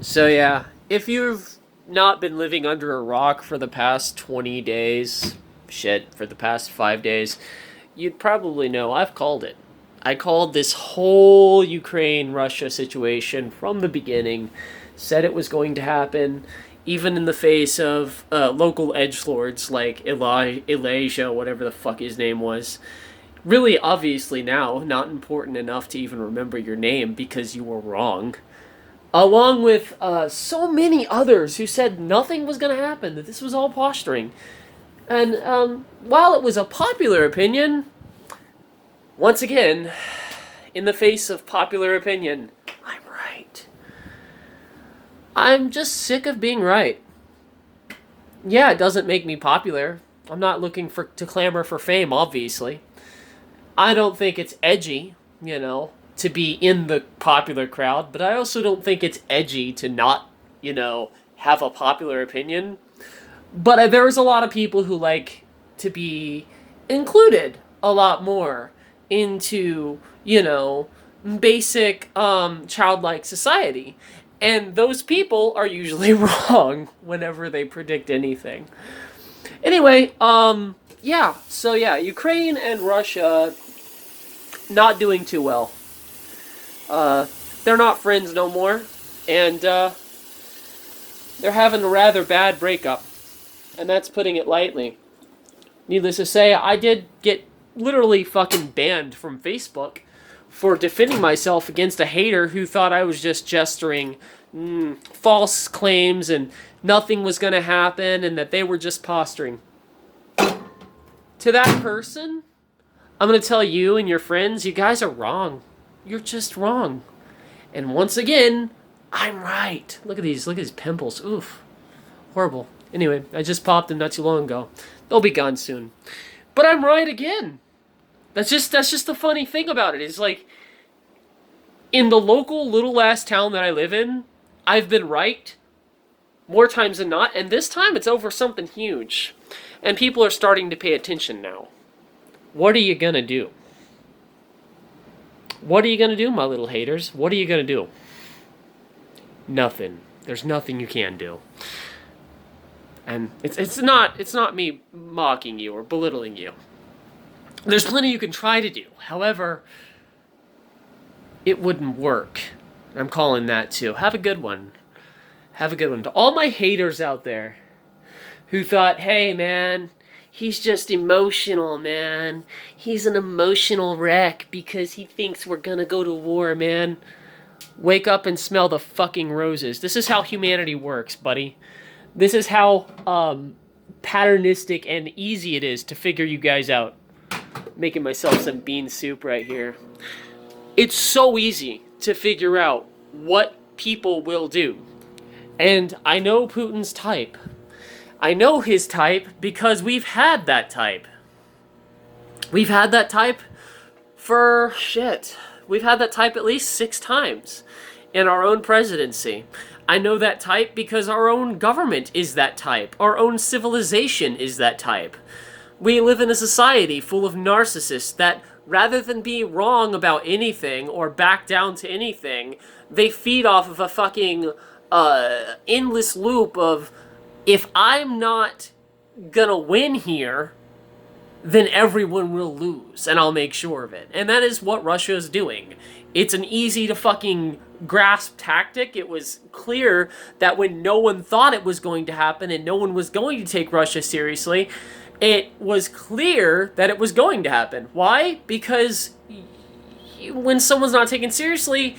So yeah, if you've not been living under a rock for the past 20 days, shit, for the past 5 days, you'd probably know I've called it. I called this whole Ukraine Russia situation from the beginning, said it was going to happen, even in the face of local edgelords like Elijah, whatever the fuck his name was. Really, obviously, now, not important enough to even remember your name because you were wrong, along with so many others who said nothing was going to happen, that this was all posturing. And while it was a popular opinion, once again, in the face of popular opinion, I'm right. I'm just sick of being right. Yeah, it doesn't make me popular. I'm not looking to clamor for fame, obviously. I don't think it's edgy, to be in the popular crowd, but I also don't think it's edgy to not, have a popular opinion. But there's a lot of people who like to be included a lot more into, basic childlike society. And those people are usually wrong whenever they predict anything. Anyway, yeah, Ukraine and Russia not doing too well. They're not friends no more, and they're having a rather bad breakup, and that's putting it lightly. Needless to say, I did get literally fucking banned from Facebook for defending myself against a hater who thought I was just gesturing false claims and nothing was going to happen and that they were just posturing. To that person, I'm going to tell you and your friends, you guys are wrong. You're just wrong. And once again, I'm right. Look at these pimples. Oof. Horrible. Anyway, I just popped them not too long ago. They'll be gone soon. But I'm right again. That's just the funny thing about it. Is like, in the local little ass town that I live in, I've been right more times than not, and this time it's over something huge. And people are starting to pay attention now. What are you gonna do? What are you gonna do, my little haters? What are you gonna do? Nothing. There's nothing you can do. And it's not me mocking you or belittling you. There's plenty you can try to do. However, it wouldn't work. I'm calling that too. Have a good one. Have a good one. To all my haters out there who thought, hey man, he's just emotional, man. He's an emotional wreck because he thinks we're gonna go to war, man. Wake up and smell the fucking roses. This is how humanity works, buddy. This is how patternistic and easy it is to figure you guys out. Making myself some bean soup right here. It's so easy to figure out what people will do. And I know Putin's type. I know his type because we've had that type. We've had that type for shit. We've had that type at least 6 times in our own presidency. I know that type because our own government is that type. Our own civilization is that type. We live in a society full of narcissists that, rather than be wrong about anything or back down to anything, they feed off of a fucking endless loop of, if I'm not gonna win here, then everyone will lose, and I'll make sure of it. And that is what Russia is doing. It's an easy to fucking grasp tactic. It was clear that when no one thought it was going to happen and no one was going to take Russia seriously, it was clear that it was going to happen. Why? Because when someone's not taken seriously,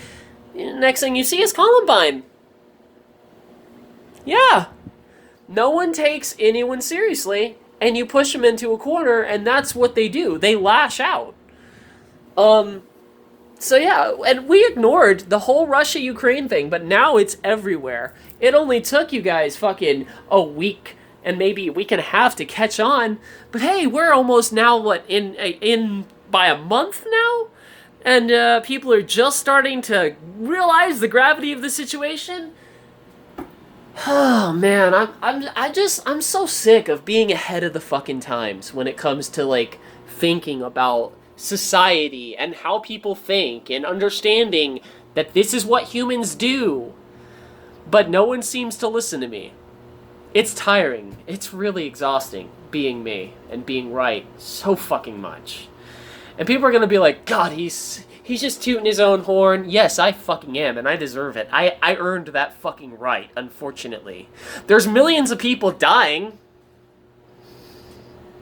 next thing you see is Columbine. Yeah. No one takes anyone seriously, and you push them into a corner, and that's what they do. They lash out. So yeah, and we ignored the whole Russia-Ukraine thing, but now it's everywhere. It only took you guys fucking a week and maybe a week and a half to catch on, but hey, we're almost now, in by a month now? And people are just starting to realize the gravity of the situation? Oh man, I'm so sick of being ahead of the fucking times when it comes to like thinking about society and how people think and understanding that this is what humans do. But no one seems to listen to me. It's tiring. It's really exhausting being me and being right so fucking much. And people are gonna be like, God, he's just tooting his own horn. Yes, I fucking am, and I deserve it. I earned that fucking right, unfortunately. There's millions of people dying,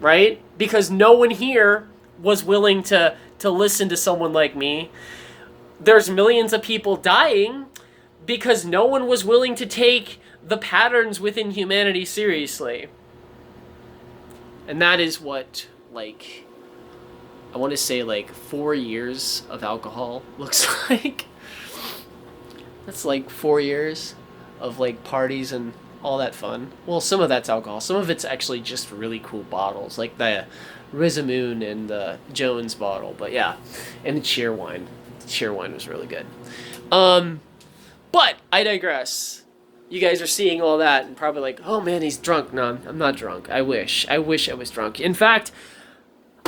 right? Because no one here was willing to listen to someone like me. There's millions of people dying because no one was willing to take the patterns within humanity seriously. And that is what, like, I want to say, like, 4 years of alcohol looks like. That's like 4 years of, like, parties and all that fun. Well, some of that's alcohol. Some of it's actually just really cool bottles, like the Rizamoon and the Jones bottle. But yeah, and the Cheerwine. The Cheerwine was really good. But I digress. You guys are seeing all that and probably like, oh man, he's drunk. No, I'm not drunk. I wish I was drunk. In fact,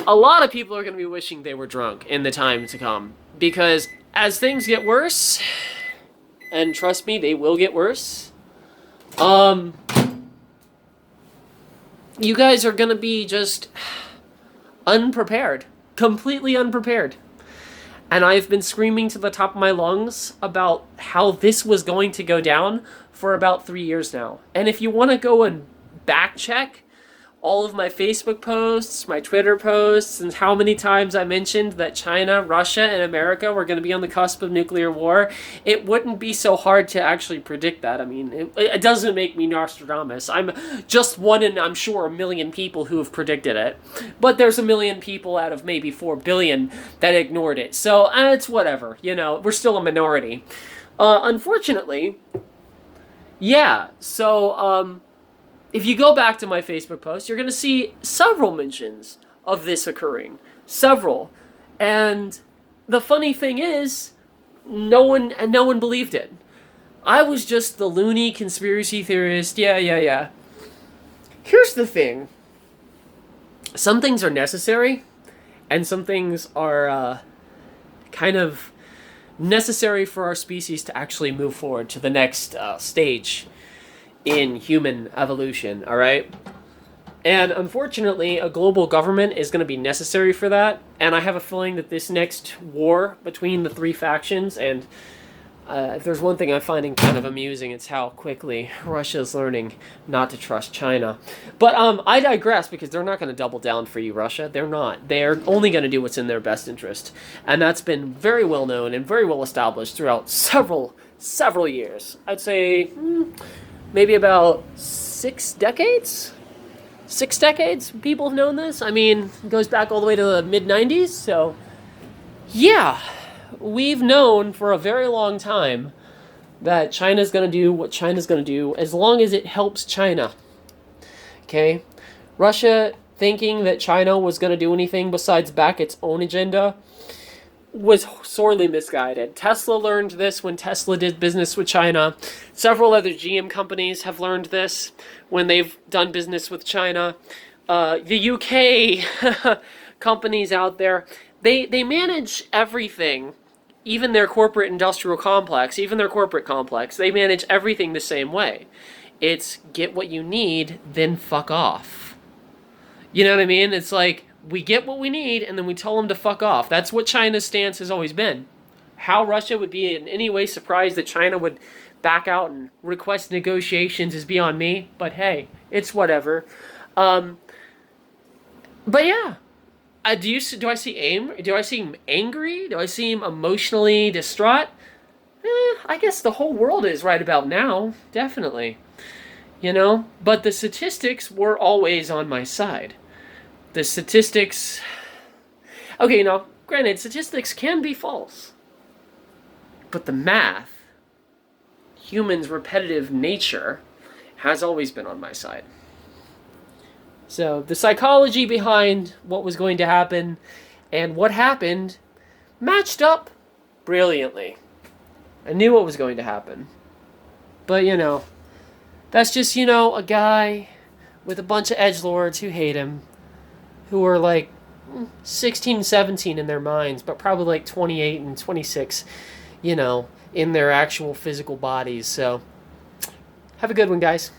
a lot of people are going to be wishing they were drunk in the time to come. Because as things get worse, and trust me, they will get worse, you guys are going to be just unprepared. Completely unprepared. And I've been screaming to the top of my lungs about how this was going to go down for about 3 years now. And if you want to go and back check all of my Facebook posts, my Twitter posts, and how many times I mentioned that China, Russia, and America were going to be on the cusp of nuclear war, it wouldn't be so hard to actually predict that. I mean, it doesn't make me Nostradamus. I'm just one in, I'm sure, a million people who have predicted it. But there's a million people out of maybe 4 billion that ignored it. So it's whatever, you know, we're still a minority. Unfortunately, yeah, so, if you go back to my Facebook post, you're going to see several mentions of this occurring. Several. And the funny thing is, no one believed it. I was just the loony conspiracy theorist. Yeah. Here's the thing. Some things are necessary, and some things are kind of necessary for our species to actually move forward to the next stage in human evolution, all right? And unfortunately, a global government is going to be necessary for that, and I have a feeling that this next war between the three factions, and if there's one thing I'm finding kind of amusing, it's how quickly Russia's learning not to trust China. But I digress, because they're not going to double down for you, Russia. They're not. They're only going to do what's in their best interest, and that's been very well known and very well established throughout several years. I'd say maybe about 6 decades? 6 decades people have known this. I mean, it goes back all the way to the mid-90s, so yeah, we've known for a very long time that China's going to do what China's going to do as long as it helps China. Okay? Russia thinking that China was going to do anything besides back its own agenda was sorely misguided. Tesla learned this when Tesla did business with China. Several other GM companies have learned this when they've done business with China. The UK companies out there, they manage everything, even their corporate industrial complex, even their corporate complex, they manage everything the same way. It's get what you need, then fuck off. You know what I mean? It's like, we get what we need, and then we tell them to fuck off. That's what China's stance has always been. How Russia would be in any way surprised that China would back out and request negotiations is beyond me. But hey, it's whatever. But yeah, do I seem angry? Do I seem emotionally distraught? I guess the whole world is right about now, definitely. You know, but the statistics were always on my side. The statistics... Okay, now, granted, statistics can be false. But the math, humans' repetitive nature, has always been on my side. So, the psychology behind what was going to happen and what happened matched up brilliantly. I knew what was going to happen. But, you know, that's just, you know, a guy with a bunch of edgelords who hate him, who are like 16, 17 in their minds, but probably like 28 and 26, you know, in their actual physical bodies. So, Have a good one, guys.